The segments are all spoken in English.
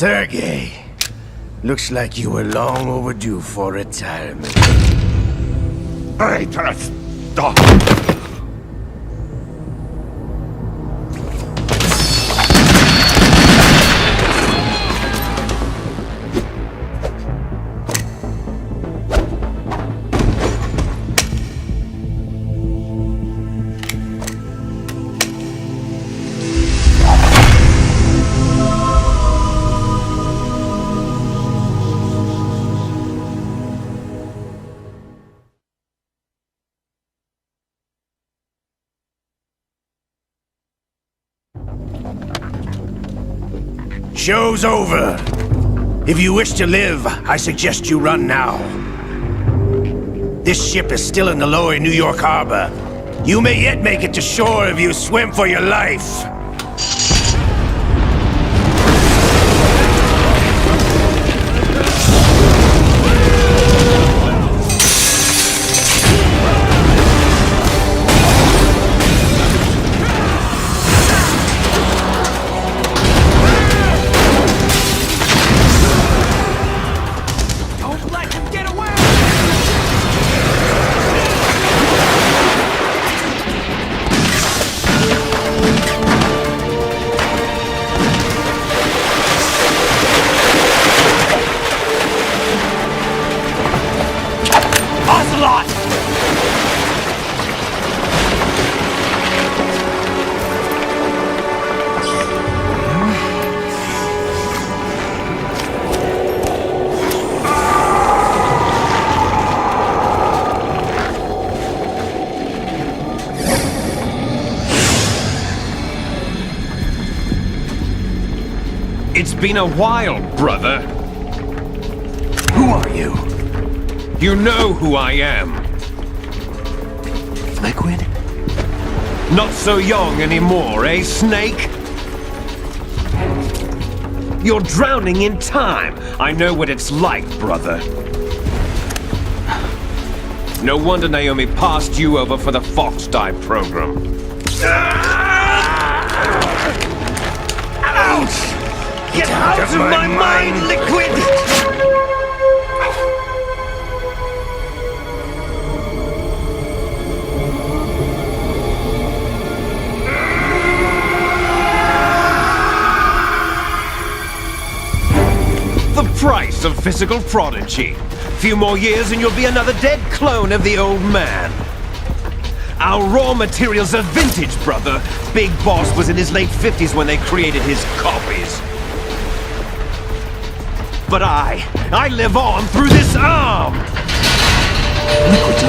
Sergei, looks like you were long overdue for retirement. Traitor! Stop! Show's over. If you wish to live, I suggest you run now. This ship is still in the lower New York harbor. You may yet make it to shore if you swim for your life. It's been a while, brother. Who are you? You know who I am. Liquid? Not so young anymore, eh, Snake? You're drowning in time. I know what it's like, brother. No wonder Naomi passed you over for the Fox Die program. Ouch! Get out of my mind, Liquid! The price of physical prodigy. Few more years and you'll be another dead clone of the old man. Our raw materials are vintage, brother. Big Boss was in his late 50s when they created his copies. But I live on through this arm! Liquid's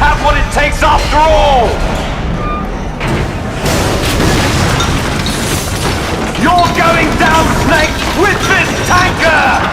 Have what it takes after all! You're going down, Snake, with this tanker!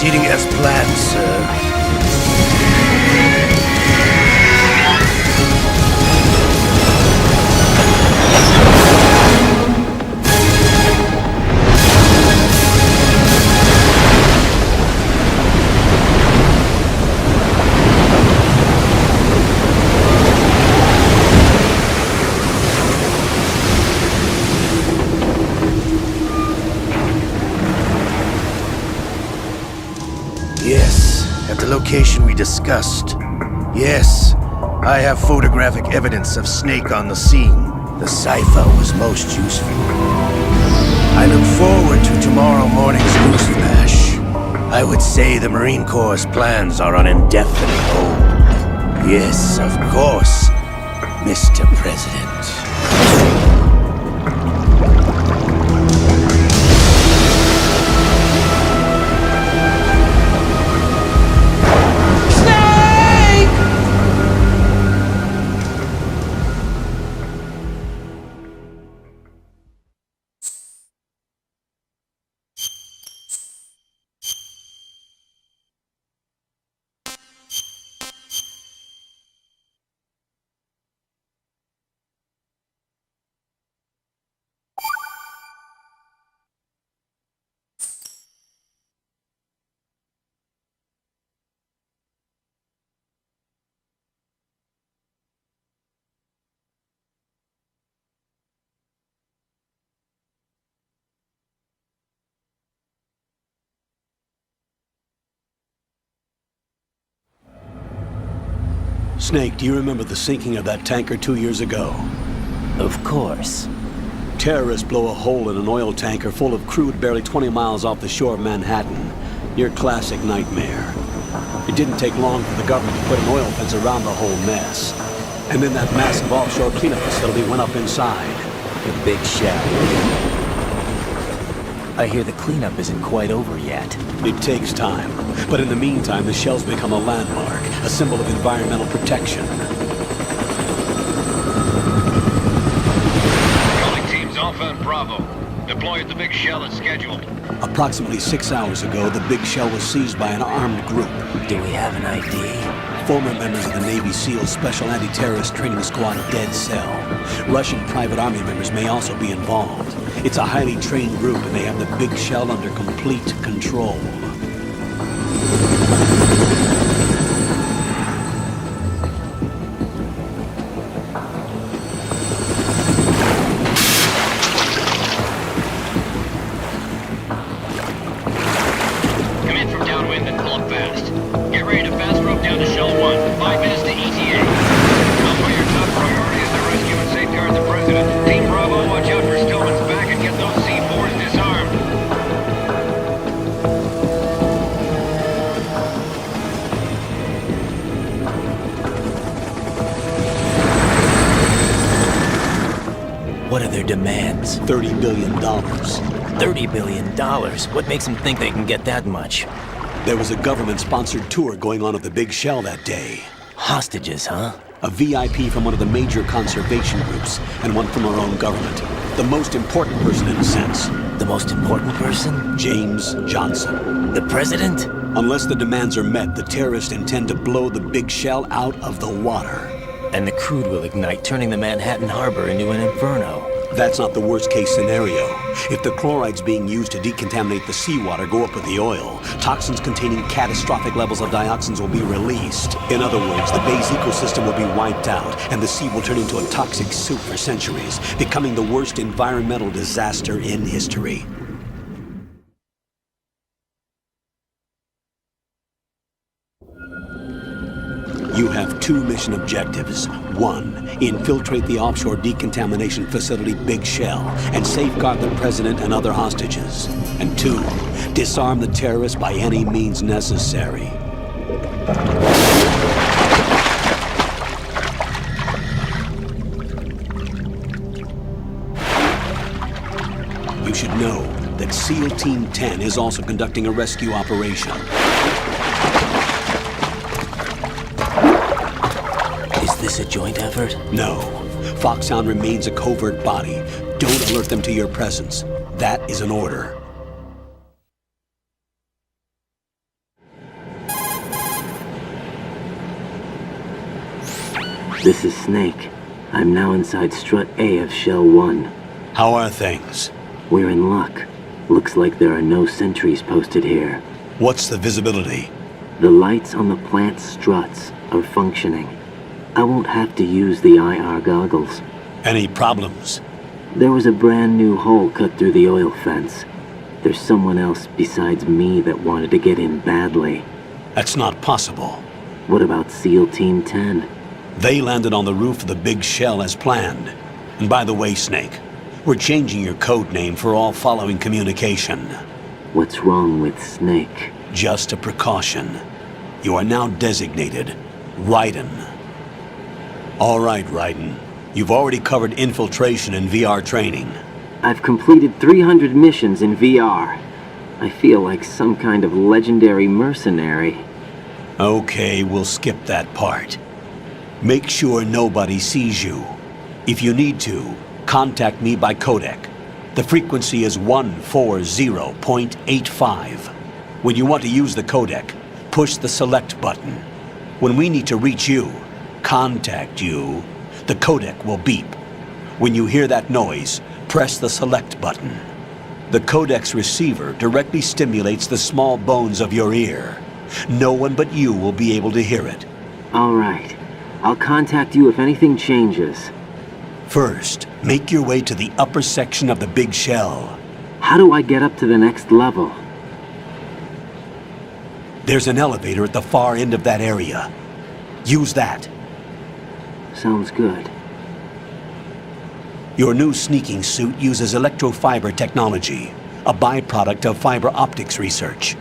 proceeding as planned, sir. Yes, at the location we discussed. Yes, I have photographic evidence of Snake on the scene. The cipher was most useful. I look forward to tomorrow morning's news flash. I would say the Marine Corps' plans are on indefinite hold. Yes, of course, Mr. President. Snake, do you remember the sinking of that tanker 2 years ago? Of course. Terrorists blow a hole in an oil tanker full of crude barely 20 miles off the shore of Manhattan. Your classic nightmare. It didn't take long for the government to put an oil fence around the whole mess. And then that massive offshore cleanup facility went up inside. The Big Shell. I hear the cleanup isn't quite over yet. It takes time. But in the meantime, the shell's become a landmark, a symbol of environmental protection. Calling teams Alpha and Bravo. Deploy at the Big Shell as scheduled. Approximately 6 hours ago, the Big Shell was seized by an armed group. Do we have an ID? Former members of the Navy SEAL Special Anti-Terrorist Training Squad Dead Cell. Russian private army members may also be involved. It's a highly trained group and they have the Big Shell under complete control. Come in from downwind and pull up fast. Get ready to fast rope down to Shell 1. 5 minutes to ETA. Alpha, your top priority is to rescue and safeguard the President. Team Bravo, watch out for Stillman's back and get those C4s disarmed. What are their demands? $30 billion. $30 billion? What makes them think they can get that much? There was a government-sponsored tour going on at the Big Shell that day. Hostages, huh? A VIP from one of the major conservation groups, and one from our own government. The most important person in a sense. The most important person? James Johnson. The President? Unless the demands are met, the terrorists intend to blow the Big Shell out of the water. And the crude will ignite, turning the Manhattan Harbor into an inferno. That's not the worst-case scenario. If the chlorides being used to decontaminate the seawater go up with the oil, toxins containing catastrophic levels of dioxins will be released. In other words, the bay's ecosystem will be wiped out, and the sea will turn into a toxic soup for centuries, becoming the worst environmental disaster in history. You have 2 mission objectives. 1, infiltrate the offshore decontamination facility Big Shell and safeguard the President and other hostages. And 2, disarm the terrorists by any means necessary. You should know that SEAL Team 10 is also conducting a rescue operation. Is this a joint effort? No. Foxhound remains a covert body. Don't alert them to your presence. That is an order. This is Snake. I'm now inside Strut A of Shell 1. How are things? We're in luck. Looks like there are no sentries posted here. What's the visibility? The lights on the plant struts are functioning. I won't have to use the IR goggles. Any problems? There was a brand new hole cut through the oil fence. There's someone else besides me that wanted to get in badly. That's not possible. What about SEAL Team 10? They landed on the roof of the big shell as planned. And by the way, Snake, we're changing your code name for all following communication. What's wrong with Snake? Just a precaution. You are now designated Raiden. All right, Raiden. You've already covered infiltration and VR training. I've completed 300 missions in VR. I feel like some kind of legendary mercenary. Okay, we'll skip that part. Make sure nobody sees you. If you need to, contact me by codec. The frequency is 140.85. When you want to use the codec, push the select button. When we need to reach you, contact you, the codec will beep. When you hear that noise, press the select button. The codec's receiver directly stimulates the small bones of your ear. No one but you will be able to hear it. All right. I'll contact you if anything changes. First, make your way to the upper section of the big shell. How do I get up to the next level? There's an elevator at the far end of that area. Use that. Sounds good. Your new sneaking suit uses electrofiber technology, a byproduct of fiber optics research.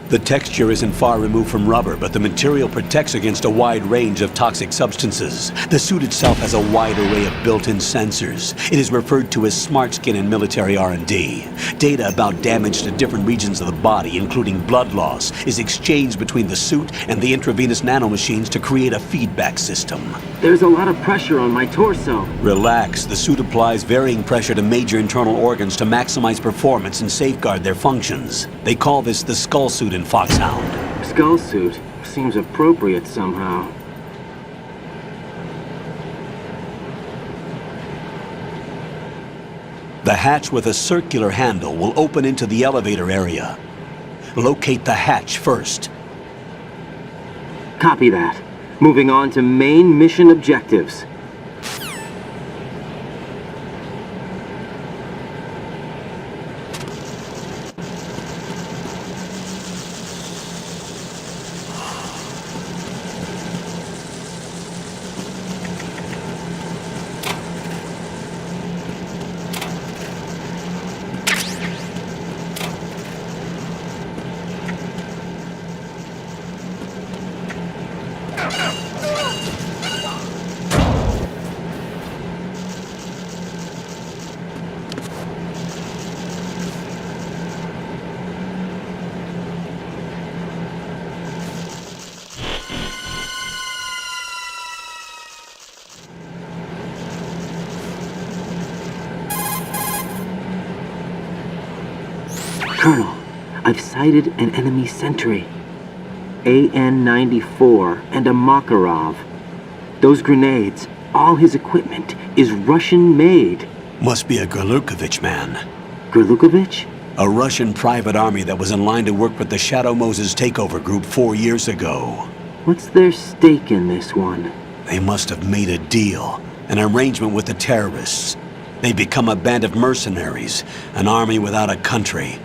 The texture isn't far removed from rubber, but the material protects against a wide range of toxic substances. The suit itself has a wide array of built-in sensors. It is referred to as smart skin in military R&D. Data about damage to different regions of the body, including blood loss, is exchanged between the suit and the intravenous nanomachines to create a feedback system. There's a lot of pressure on my torso. Relax. The suit applies varying pressure to major internal organs to maximize performance and safeguard their functions. They call this the skull suit in Foxhound. Skull suit seems appropriate somehow. The hatch with a circular handle will open into the elevator area. Locate the hatch first. Copy that. Moving on to main mission objectives. Colonel, I've sighted an enemy sentry. AN-94 and a Makarov. Those grenades, all his equipment, is Russian-made. Must be a Gorlukovich man. Gorlukovich? A Russian private army that was in line to work with the Shadow Moses takeover group 4 years ago. What's their stake in this one? They must have made a deal, an arrangement with the terrorists. They become a band of mercenaries, an army without a country.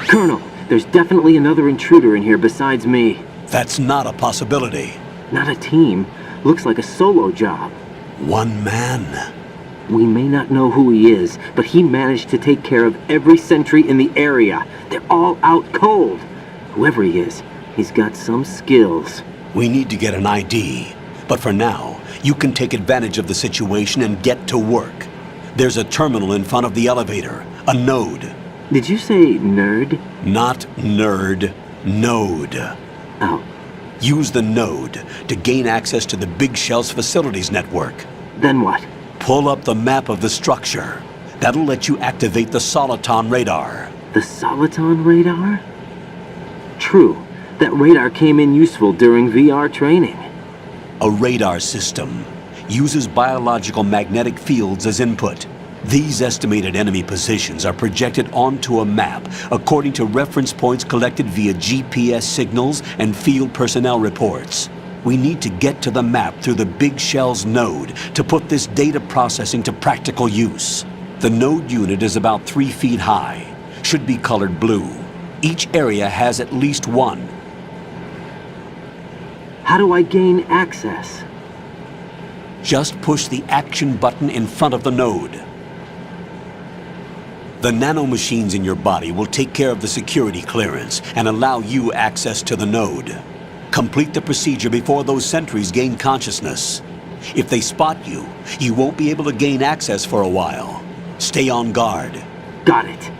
Colonel, there's definitely another intruder in here besides me. That's not a possibility. Not a team. Looks like a solo job. One man. We may not know who he is, but he managed to take care of every sentry in the area. They're all out cold. Whoever he is, he's got some skills. We need to get an ID. But for now, you can take advantage of the situation and get to work. There's a terminal in front of the elevator. A node. Did you say nerd? Not nerd. Node. Oh, Use the node to gain access to the Big Shell's facilities network. then what? Pull up the map of the structure. That'll let you activate the Soliton radar. The Soliton radar? True. That radar came in useful during VR training. A radar system uses biological magnetic fields as input. These estimated enemy positions are projected onto a map according to reference points collected via GPS signals and field personnel reports. We need to get to the map through the Big Shell's node to put this data processing to practical use. The node unit is about 3 feet high, should be colored blue. Each area has at least one. How do I gain access? Just push the action button in front of the node. The nanomachines in your body will take care of the security clearance and allow you access to the node. Complete the procedure before those sentries gain consciousness. If they spot you, you won't be able to gain access for a while. Stay on guard. Got it.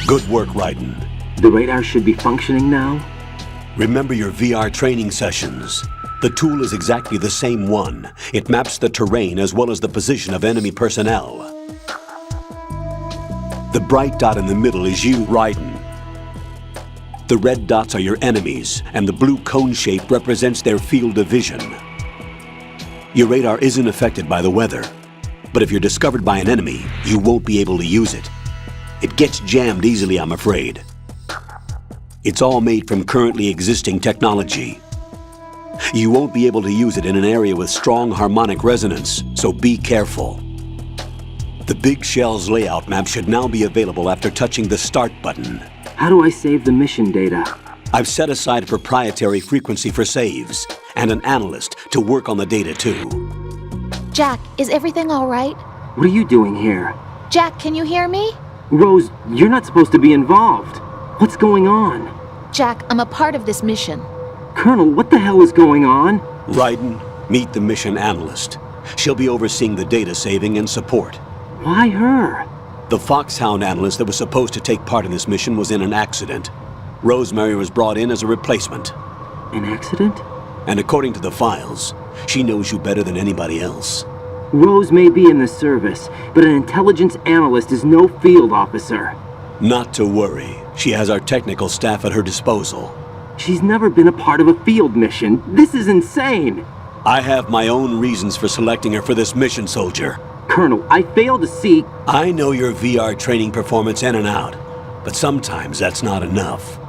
Good work, Raiden. The radar should be functioning now? Remember your VR training sessions. The tool is exactly the same one. It maps the terrain as well as the position of enemy personnel. The bright dot in the middle is you, Raiden. The red dots are your enemies, and the blue cone shape represents their field of vision. Your radar isn't affected by the weather, but if you're discovered by an enemy, you won't be able to use it. It gets jammed easily, I'm afraid. It's all made from currently existing technology. You won't be able to use it in an area with strong harmonic resonance, so be careful. The Big Shell's layout map should now be available after touching the Start button. How do I save the mission data? I've set aside a proprietary frequency for saves, and an analyst to work on the data too. Jack, is everything all right? What are you doing here? Jack, can you hear me? Rose, you're not supposed to be involved. What's going on? Jack, I'm a part of this mission. Colonel, what the hell is going on? Raiden, meet the mission analyst. She'll be overseeing the data saving and support. Why her? The Foxhound analyst that was supposed to take part in this mission was in an accident. Rosemary was brought in as a replacement. An accident? And according to the files, she knows you better than anybody else. Rose may be in the service, but an intelligence analyst is no field officer. Not to worry. She has our technical staff at her disposal. She's never been a part of a field mission. This is insane! I have my own reasons for selecting her for this mission, soldier. Colonel, I fail to see... I know your VR training performance in and out, but sometimes that's not enough.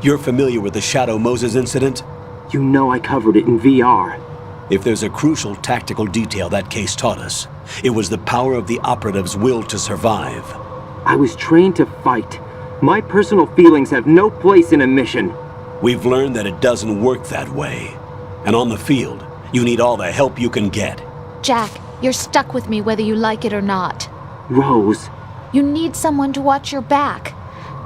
You're familiar with the Shadow Moses incident? You know I covered it in VR. If there's a crucial tactical detail that case taught us, it was the power of the operative's will to survive. I was trained to fight. My personal feelings have no place in a mission. We've learned that it doesn't work that way. And on the field, you need all the help you can get. Jack, You're stuck with me whether you like it or not. Rose, You need someone to watch your back.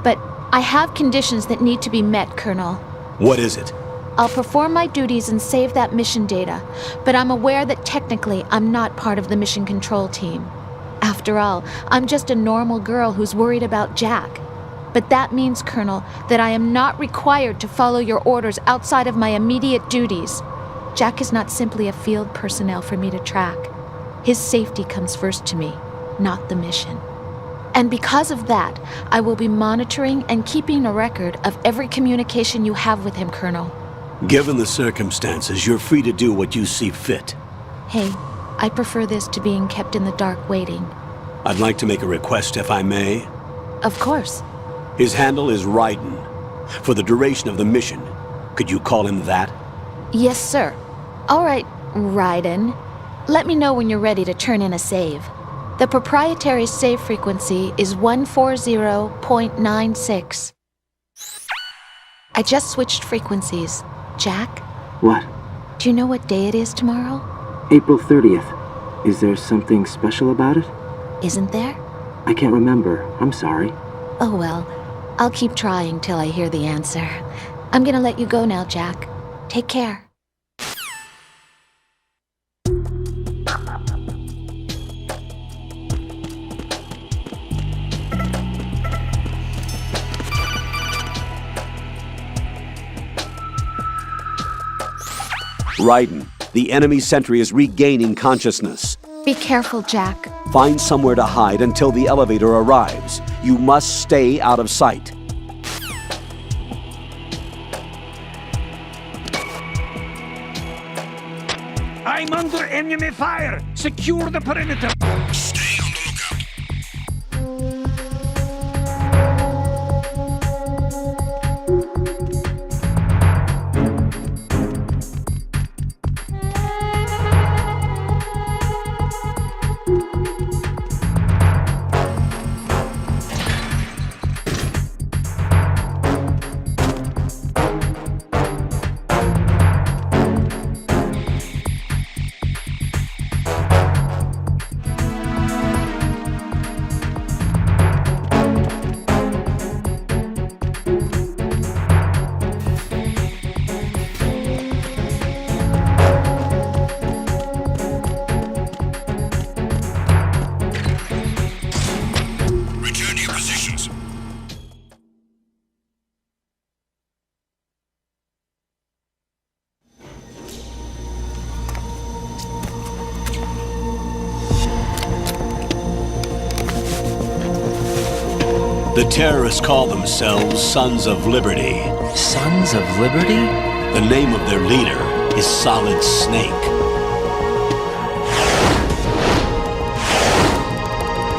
But I have conditions that need to be met, Colonel. What is it? I'll perform my duties and save that mission data, but I'm aware that technically I'm not part of the mission control team. After all, I'm just a normal girl who's worried about Jack. But that means, Colonel, that I am not required to follow your orders outside of my immediate duties. Jack is not simply a field personnel for me to track. His safety comes first to me, not the mission. And because of that, I will be monitoring and keeping a record of every communication you have with him, Colonel. Given the circumstances, you're free to do what you see fit. Hey, I prefer this to being kept in the dark waiting. I'd like to make a request, if I may. Of course. His handle is Raiden. For the duration of the mission, could you call him that? Yes, sir. All right, Raiden. Let me know when you're ready to turn in a save. The proprietary save frequency is 140.96. I just switched frequencies. Jack, what? do you know what day it is tomorrow? April 30th. Is there something special about it? Isn't there? I can't remember. I'm sorry. Oh well, I'll keep trying till I hear the answer. I'm gonna let you go now, Jack. Take care. Raiden, the enemy sentry is regaining consciousness. Be careful, Jack. Find somewhere to hide until the elevator arrives. You must stay out of sight. I'm under enemy fire! Secure the perimeter! Stay on the lookout. Return to your positions. The terrorists call themselves Sons of Liberty. Sons of Liberty? The name of their leader is Solid Snake.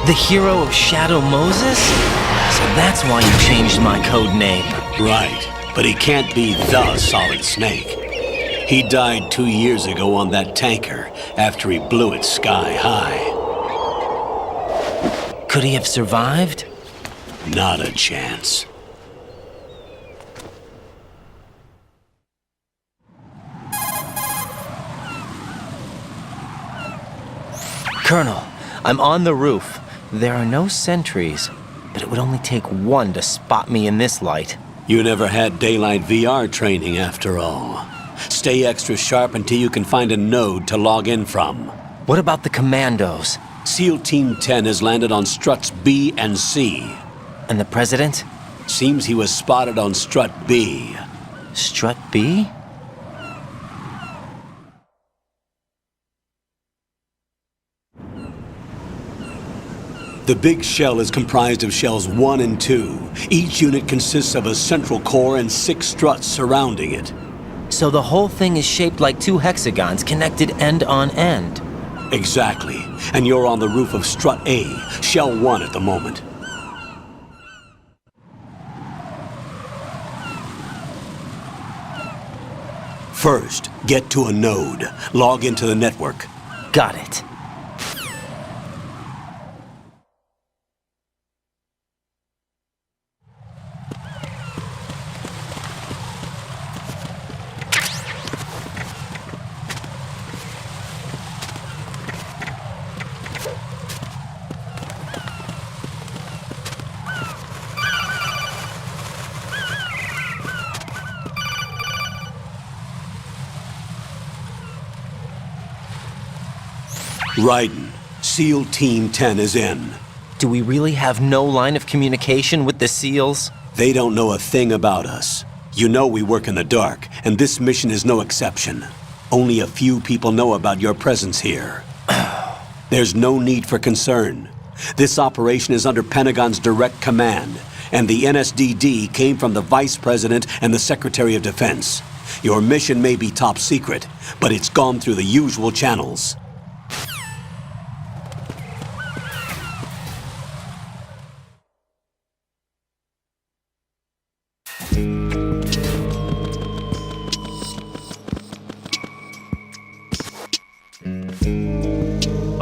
The hero of Shadow Moses? So that's why you changed my code name. Right, but he can't be the Solid Snake. He died 2 years ago on that tanker after he blew it sky high. Could he have survived? Not a chance. Colonel, I'm on the roof. There are no sentries, but it would only take one to spot me in this light. You never had daylight VR training after all. Stay extra sharp until you can find a node to log in from. What about the commandos? SEAL Team 10 has landed on struts B and C. And the president? Seems he was spotted on strut B. Strut B? The big shell is comprised of shells 1 and 2. Each unit consists of a central core and 6 struts surrounding it. So the whole thing is shaped like 2 hexagons connected end on end. Exactly. And you're on the roof of strut A, shell 1 at the moment. First, get to a node. Log into the network. Got it. Raiden, SEAL Team 10 is in. Do we really have no line of communication with the SEALs? They don't know a thing about us. You know we work in the dark, and this mission is no exception. Only a few people know about your presence here. There's no need for concern. This operation is under Pentagon's direct command, and the NSDD came from the Vice President and the Secretary of Defense. Your mission may be top secret, but it's gone through the usual channels.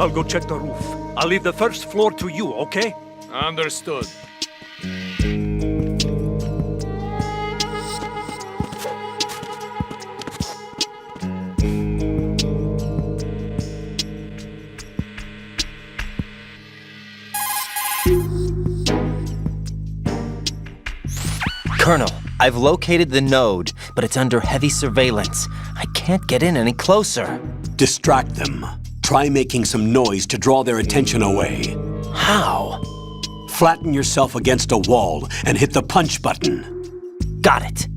I'll go check the roof. I'll leave the first floor to you, okay? Understood. Colonel, I've located the node, but it's under heavy surveillance. I can't get in any closer. Distract them. Try making some noise to draw their attention away. How? Flatten yourself against a wall and hit the punch button. Got it.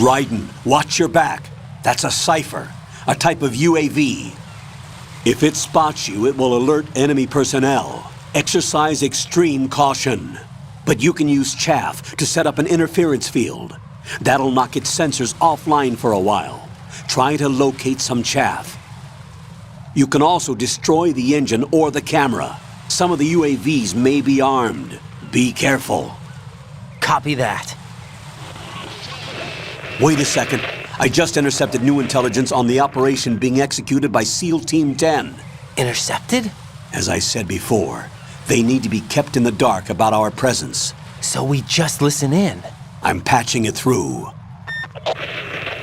Raiden, watch your back. That's a cipher, a type of UAV. If it spots you, it will alert enemy personnel. Exercise extreme caution. But you can use chaff to set up an interference field. That'll knock its sensors offline for a while. Try to locate some chaff. You can also destroy the engine or the camera. Some of the UAVs may be armed. Be careful. Copy that. Wait a second. I just intercepted new intelligence on the operation being executed by SEAL Team 10. Intercepted? As I said before, they need to be kept in the dark about our presence. So we just listen in. I'm patching it through.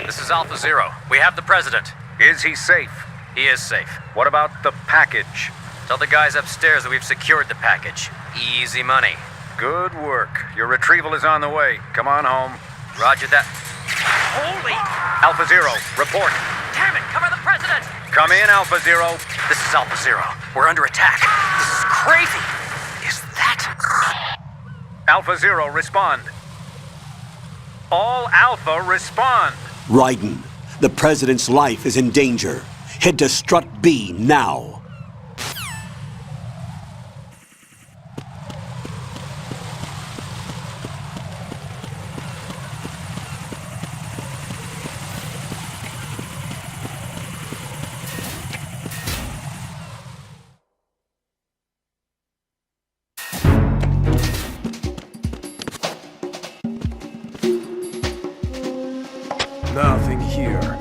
This is Alpha Zero. We have the President. Is he safe? He is safe. What about the package? Tell the guys upstairs that we've secured the package. Easy money. Good work. Your retrieval is on the way. Come on home. Roger that. Holy! Alpha Zero, report. Damn it! Cover the President! Come in, Alpha Zero. This is Alpha Zero. We're under attack. This is crazy! Is that... Alpha Zero, respond. All Alpha, respond. Raiden, the President's life is in danger. Head to Strut B now. Nothing here.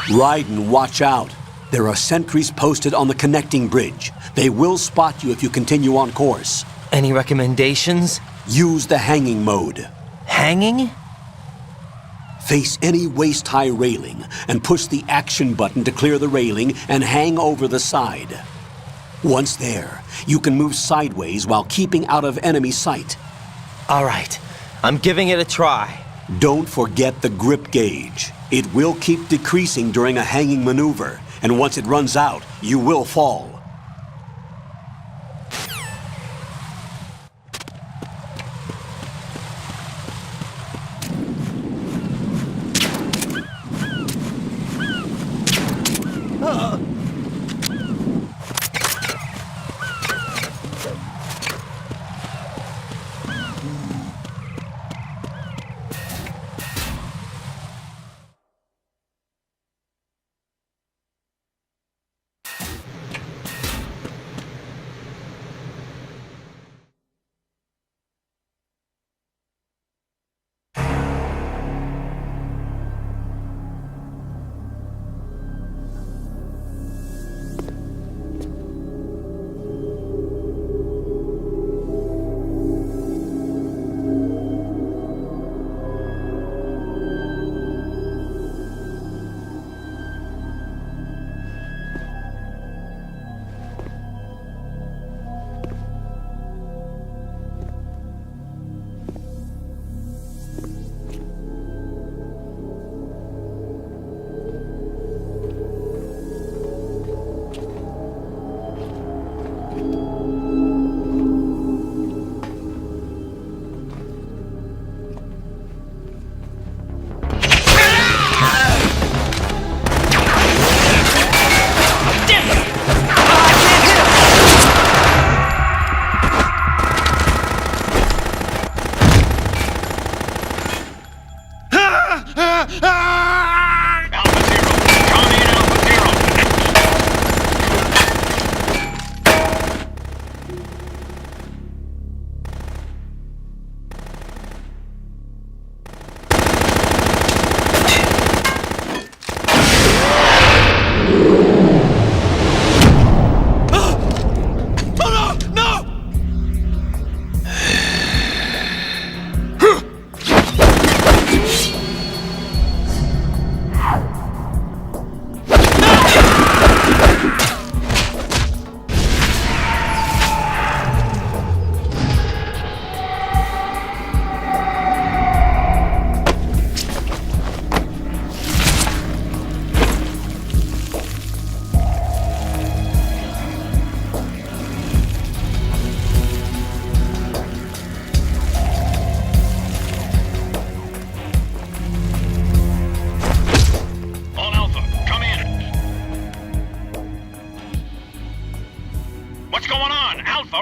Raiden, watch out. There are sentries posted on the connecting bridge. They will spot you if you continue on course. Any recommendations? Use the hanging mode. Hanging? Face any waist-high railing and push the action button to clear the railing and hang over the side. Once there, you can move sideways while keeping out of enemy sight. All right, I'm giving it a try. Don't forget the grip gauge. It will keep decreasing during a hanging maneuver, and once it runs out, you will fall.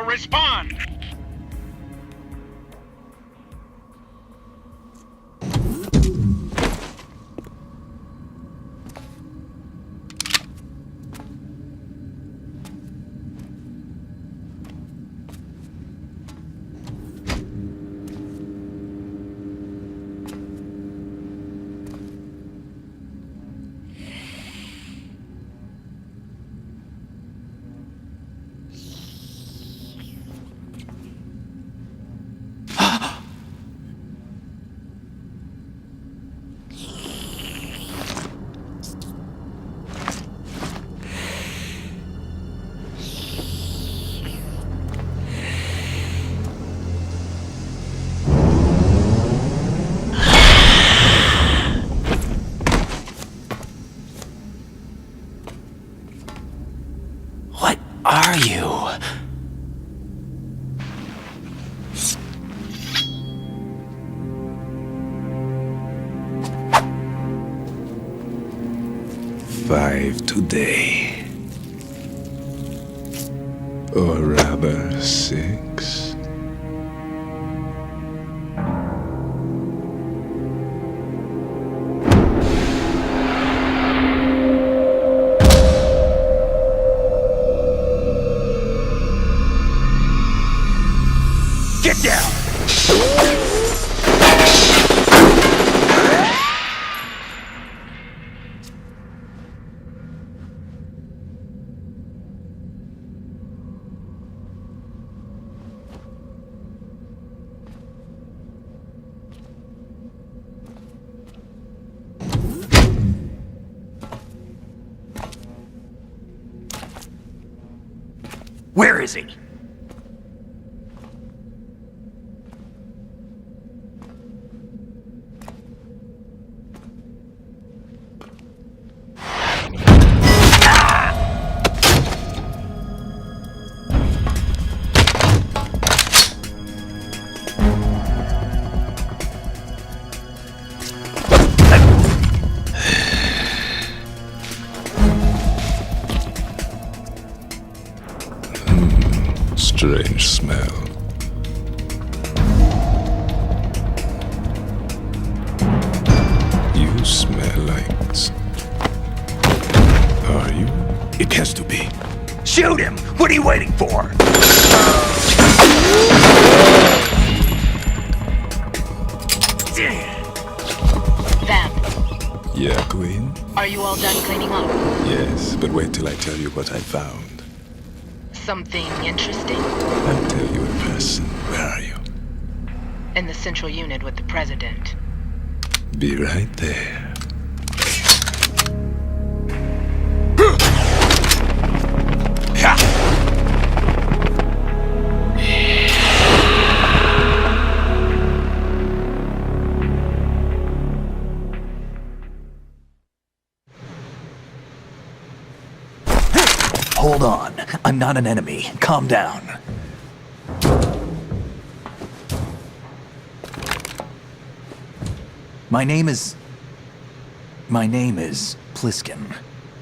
Respond! What are you? Five today. Or rather, 6. Get down! Where is he? Strange smell. You smell like... Are you? It has to be. Shoot him! What are you waiting for? Vamp, Yeah, Queen? are you all done cleaning up? Yes, but wait till I tell you what I found. Something interesting? I'll tell you in person. Where are you? In the central unit with the president. Be right there. Hold on. I'm not an enemy. Calm down. My name is Pliskin.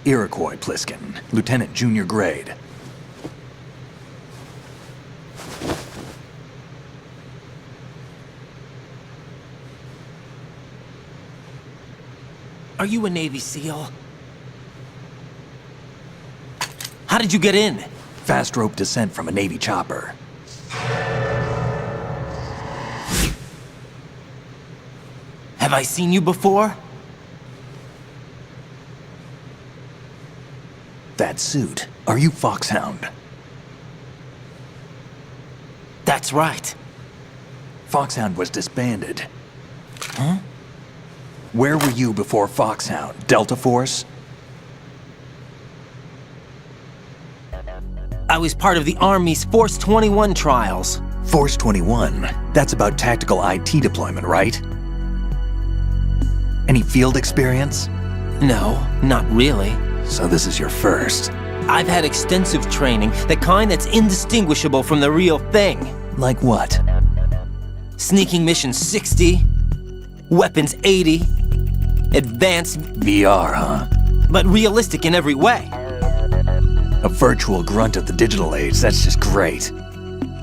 Iroquois Pliskin. Lieutenant Junior Grade. Are you a Navy SEAL? How did you get in? Fast rope descent from a Navy chopper. Have I seen you before? That suit. Are you Foxhound? That's right. Foxhound was disbanded. Huh? Where were you before Foxhound? Delta Force? I was part of the Army's Force 21 trials. Force 21? That's about tactical IT deployment, right? Any field experience? No, not really. So this is your first. I've had extensive training, the kind that's indistinguishable from the real thing. Like what? Sneaking mission 60, weapons 80, advanced... VR, huh? But realistic in every way. A virtual grunt of the digital age, that's just great.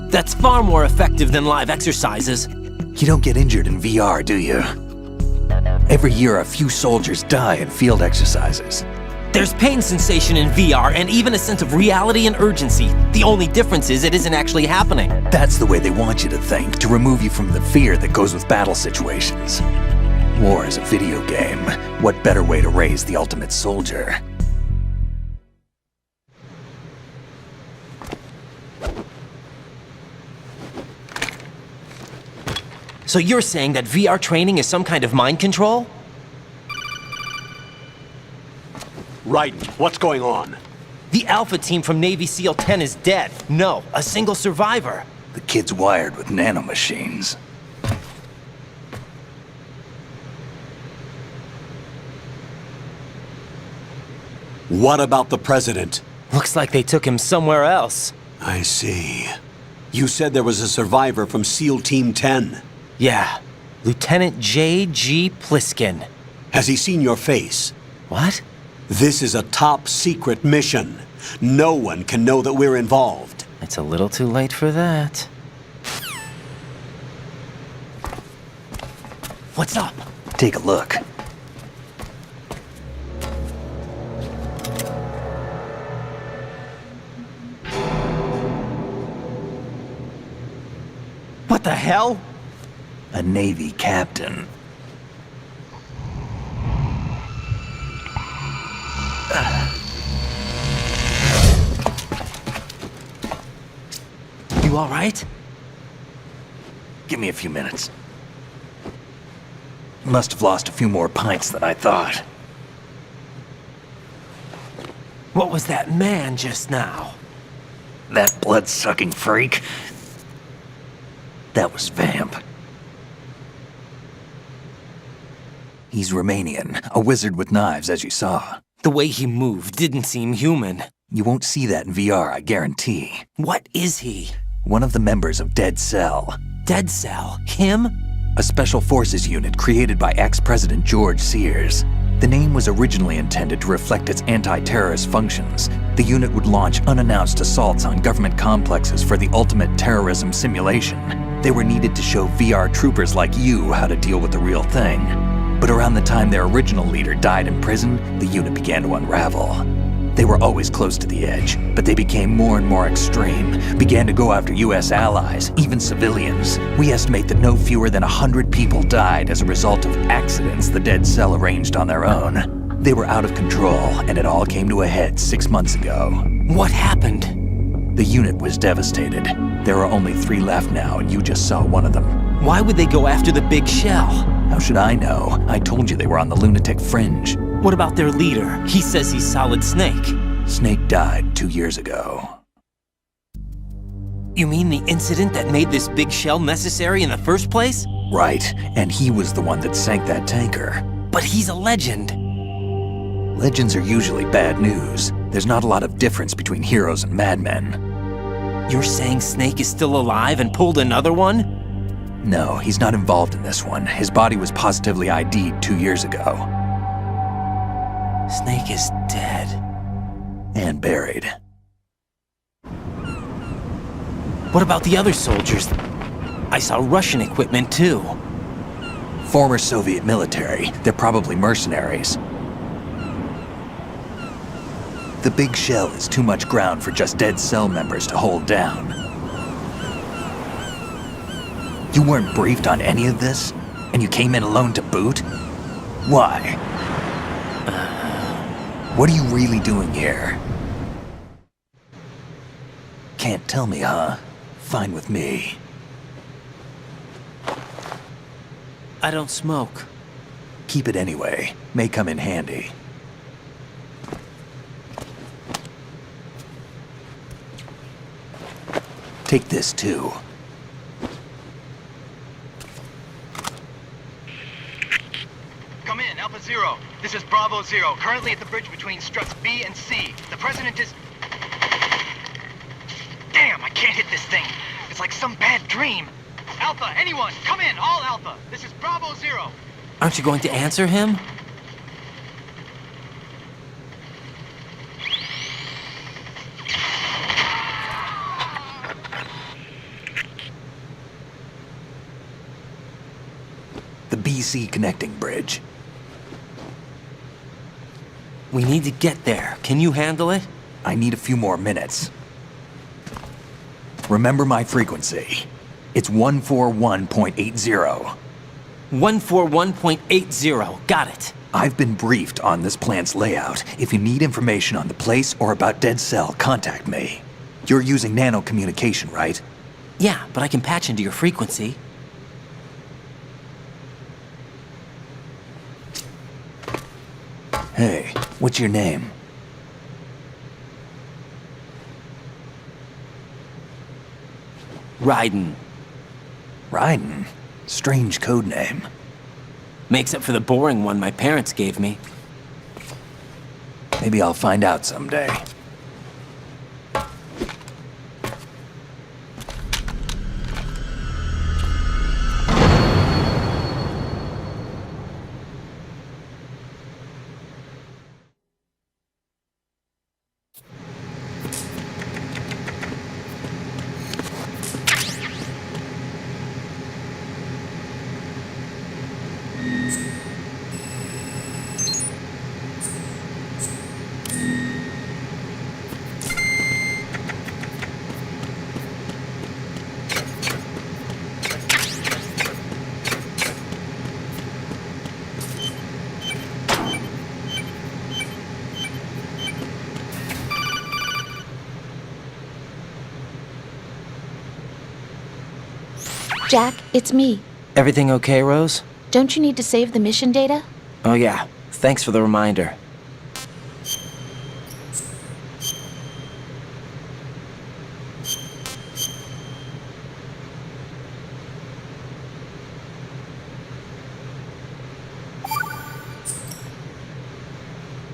That's far more effective than live exercises. You don't get injured in VR, do you? Every year a few soldiers die in field exercises. There's pain sensation in VR and even a sense of reality and urgency. The only difference is it isn't actually happening. That's the way they want you to think, to remove you from the fear that goes with battle situations. War is a video game. What better way to raise the ultimate soldier? So you're saying that VR training is some kind of mind control? Raiden, what's going on? The Alpha team from Navy SEAL 10 is dead. No, a single survivor. The kid's wired with nanomachines. What about the president? Looks like they took him somewhere else. I see. You said there was a survivor from SEAL Team 10. Yeah, Lieutenant J.G. Pliskin. Has he seen your face? What? This is a top secret mission. No one can know that we're involved. It's a little too late for that. What's up? Take a look. What the hell? A Navy captain. You all right? Give me a few minutes. Must have lost a few more pints than I thought. What was that man just now? That blood-sucking freak. That was Vamp. He's Romanian, a wizard with knives, as you saw. The way he moved didn't seem human. You won't see that in VR, I guarantee. What is he? One of the members of Dead Cell. Dead Cell? Him? A special forces unit created by ex-President George Sears. The name was originally intended to reflect its anti-terrorist functions. The unit would launch unannounced assaults on government complexes for the ultimate terrorism simulation. They were needed to show VR troopers like you how to deal with the real thing. But around the time their original leader died in prison, the unit began to unravel. They were always close to the edge, but they became more and more extreme, began to go after US allies, even civilians. We estimate that no fewer than 100 people died as a result of accidents the Dead Cell arranged on their own. They were out of control, and it all came to a head 6 months ago. What happened? The unit was devastated. There are only 3 left now, and you just saw one of them. Why would they go after the big shell? How should I know? I told you they were on the lunatic fringe. What about their leader? He says he's Solid Snake. Snake died 2 years ago. You mean the incident that made this big shell necessary in the first place? Right, and he was the one that sank that tanker. But he's a legend. Legends are usually bad news. There's not a lot of difference between heroes and madmen. You're saying Snake is still alive and pulled another one? No, he's not involved in this one. His body was positively ID'd 2 years ago. Snake is dead. And buried. What about the other soldiers? I saw Russian equipment too. Former Soviet military. They're probably mercenaries. The big shell is too much ground for just Dead Cell members to hold down. You weren't briefed on any of this? And you came in alone to boot? Why? What are you really doing here? Can't tell me, huh? Fine with me. I don't smoke. Keep it anyway. May come in handy. Take this too. Come in, Alpha Zero. This is Bravo Zero, currently at the bridge between struts B and C. The President is... Damn, I can't hit this thing. It's like some bad dream. Alpha, anyone, come in, all Alpha. This is Bravo Zero. Aren't you going to answer him? The BC connecting bridge. We need to get there. Can you handle it? I need a few more minutes. Remember my frequency. It's 141.80. 141.80. Got it. I've been briefed on this plant's layout. If you need information on the place or about Dead Cell, contact me. You're using nano communication, right? Yeah, but I can patch into your frequency. Hey, what's your name? Raiden. Raiden? Strange code name. Makes up for the boring one my parents gave me. Maybe I'll find out someday. Jack, it's me. Everything okay, Rose? Don't you need to save the mission data? Oh yeah, thanks for the reminder.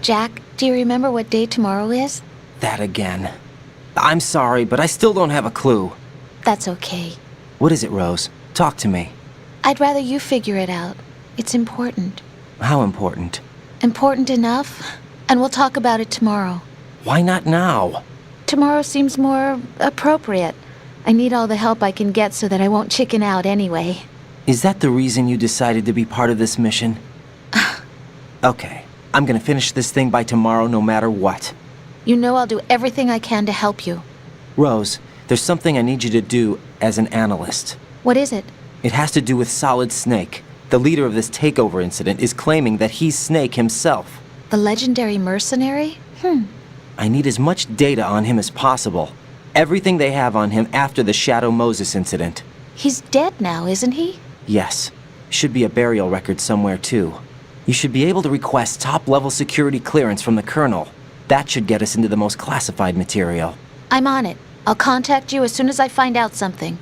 Jack, do you remember what day tomorrow is? That again. I'm sorry, but I still don't have a clue. That's okay. What is it, Rose? Talk to me. I'd rather you figure it out. It's important. How important? Important enough, and we'll talk about it tomorrow. Why not now? Tomorrow seems more appropriate. I need all the help I can get so that I won't chicken out anyway. Is that the reason you decided to be part of this mission? Okay, I'm gonna finish this thing by tomorrow no matter what. You know I'll do everything I can to help you. Rose, there's something I need you to do as an analyst. What is it? It has to do with Solid Snake. The leader of this takeover incident is claiming that he's Snake himself. The legendary mercenary? I need as much data on him as possible. Everything they have on him after the Shadow Moses incident. He's dead now, isn't he? Yes. Should be a burial record somewhere, too. You should be able to request top-level security clearance from the Colonel. That should get us into the most classified material. I'm on it. I'll contact you as soon as I find out something.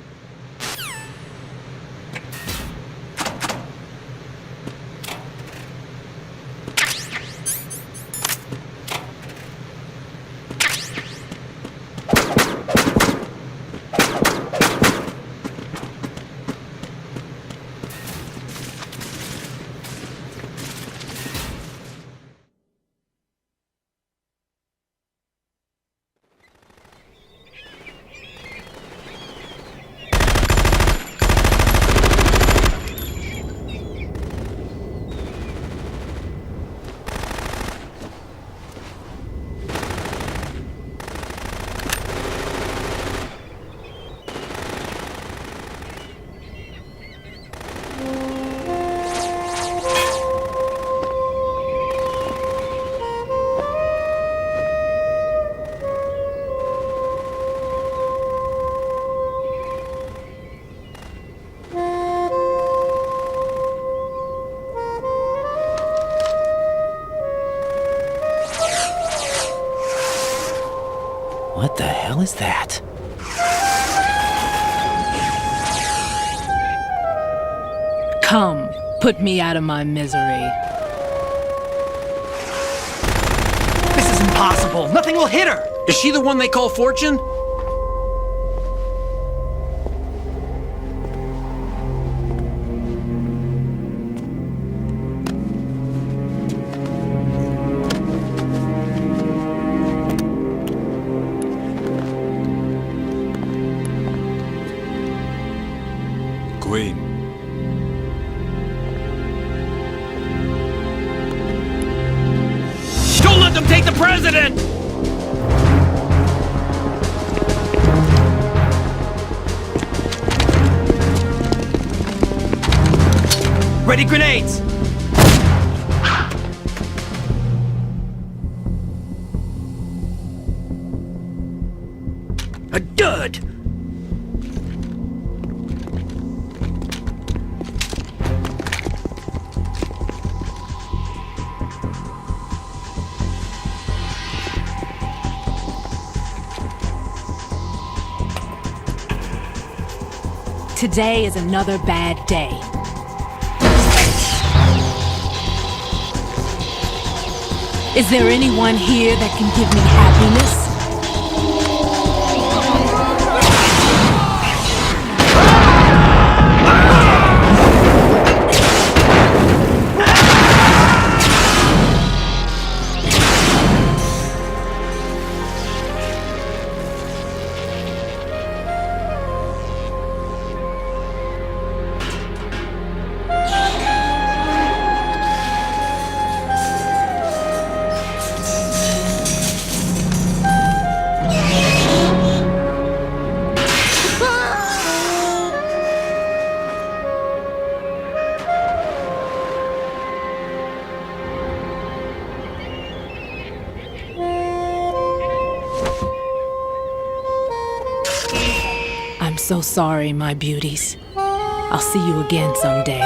What the hell is that? Come, put me out of my misery. This is impossible. Nothing will hit her. Is she the one they call Fortune? Queen. Don't let them take the president! Ready grenades! A dud! Today is another bad day. Is there anyone here that can give me happiness? I'm so sorry, my beauties. I'll see you again someday.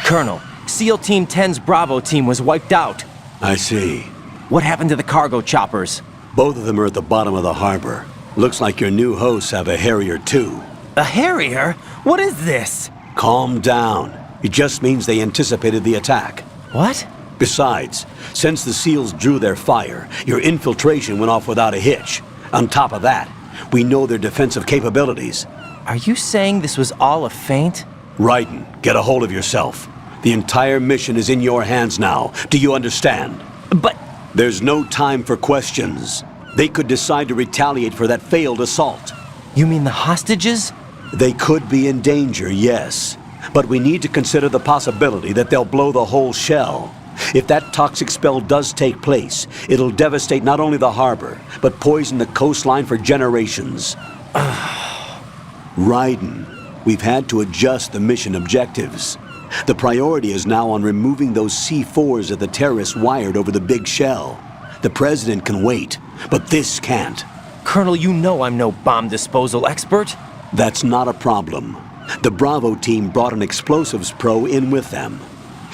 Colonel, SEAL Team 10's Bravo team was wiped out. I see. What happened to the cargo choppers? Both of them are at the bottom of the harbor. Looks like your new hosts have a Harrier too. A Harrier? What is this? Calm down. It just means they anticipated the attack. What? Besides, since the SEALs drew their fire, your infiltration went off without a hitch. On top of that, we know their defensive capabilities. Are you saying this was all a feint? Raiden, get a hold of yourself. The entire mission is in your hands now. Do you understand? But... There's no time for questions. They could decide to retaliate for that failed assault. You mean the hostages? They could be in danger, yes. But we need to consider the possibility that they'll blow the whole shell. If that toxic spell does take place, it'll devastate not only the harbor, but poison the coastline for generations. Raiden, we've had to adjust the mission objectives. The priority is now on removing those C4s that the terrorists wired over the big shell. The President can wait, but this can't. Colonel, you know I'm no bomb disposal expert. That's not a problem. The Bravo team brought an explosives pro in with them.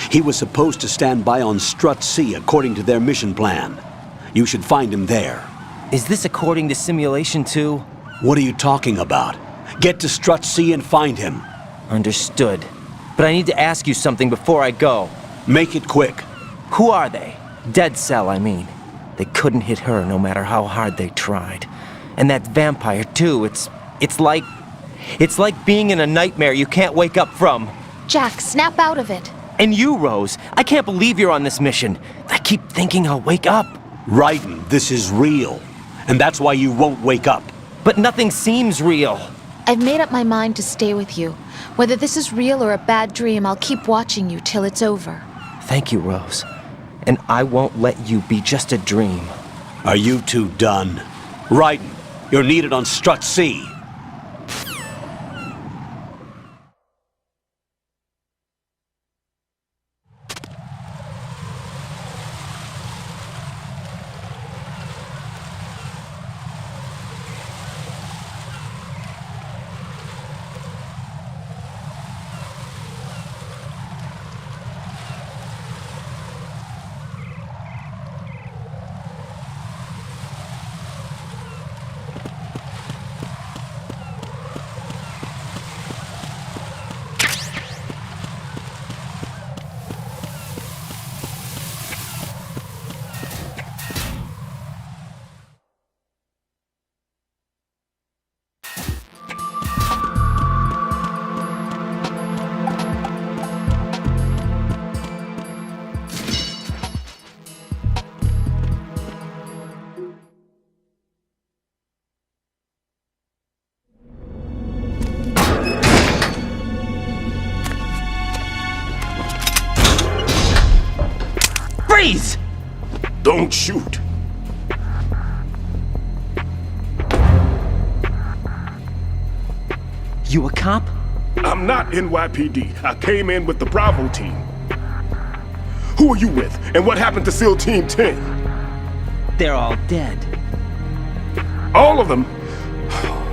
He was supposed to stand by on Strut C according to their mission plan. You should find him there. Is this according to Simulation 2? What are you talking about? Get to Strut C and find him. Understood. But I need to ask you something before I go. Make it quick. Who are they? Dead Cell, I mean. They couldn't hit her no matter how hard they tried. And that vampire, too, it's like being in a nightmare you can't wake up from. Jack, snap out of it. And you, Rose, I can't believe you're on this mission. I keep thinking I'll wake up. Raiden, this is real. And that's why you won't wake up. But nothing seems real. I've made up my mind to stay with you. Whether this is real or a bad dream, I'll keep watching you till it's over. Thank you, Rose. And I won't let you be just a dream. Are you two done? Raiden, you're needed on Strut C. Freeze! Don't shoot. You a cop? I'm not NYPD. I came in with the Bravo team. Who are you with? And what happened to SEAL Team 10? They're all dead. All of them?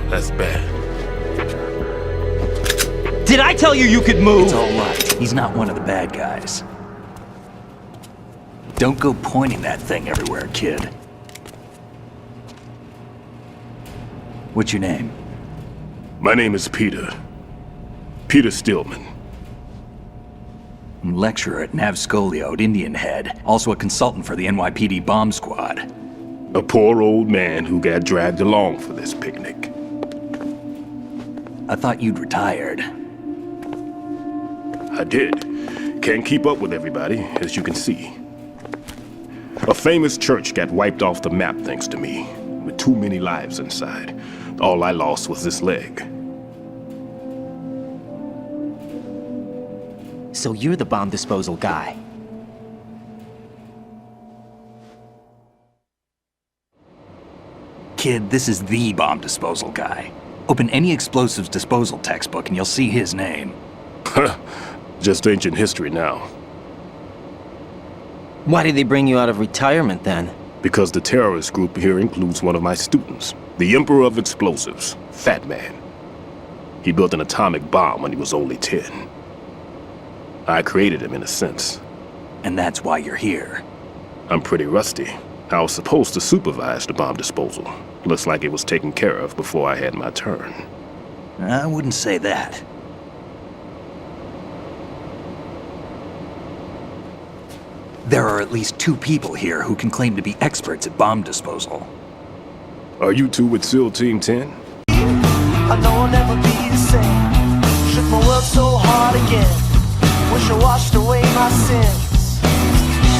That's bad. Did I tell you could move? It's all right. He's not one of the bad guys. Don't go pointing that thing everywhere, kid. What's your name? My name is Peter. Peter Stillman. Lecturer at Nav Scolio at Indian Head. Also a consultant for the NYPD bomb squad. A poor old man who got dragged along for this picnic. I thought you'd retired. I did. Can't keep up with everybody, as you can see. A famous church got wiped off the map thanks to me, with too many lives inside. All I lost was this leg. So you're the bomb disposal guy. Kid, this is the bomb disposal guy. Open any explosives disposal textbook and you'll see his name. Just ancient history now. Why did they bring you out of retirement then? Because the terrorist group here includes one of my students, the Emperor of Explosives, Fat Man. He built an atomic bomb when he was only 10. I created him in a sense. And that's why you're here. I'm pretty rusty. I was supposed to supervise the bomb disposal. Looks like it was taken care of before I had my turn. I wouldn't say that. There are at least 2 people here who can claim to be experts at bomb disposal. Are you two with SEAL Team 10? I know I'll never be the same. Shook my world so hard again. Wish I washed away my sins.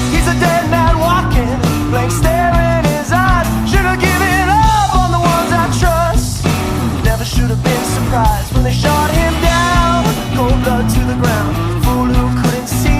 He's a dead man walking, blank stare in his eyes. Should have given up on the ones I trust. Never should have been surprised.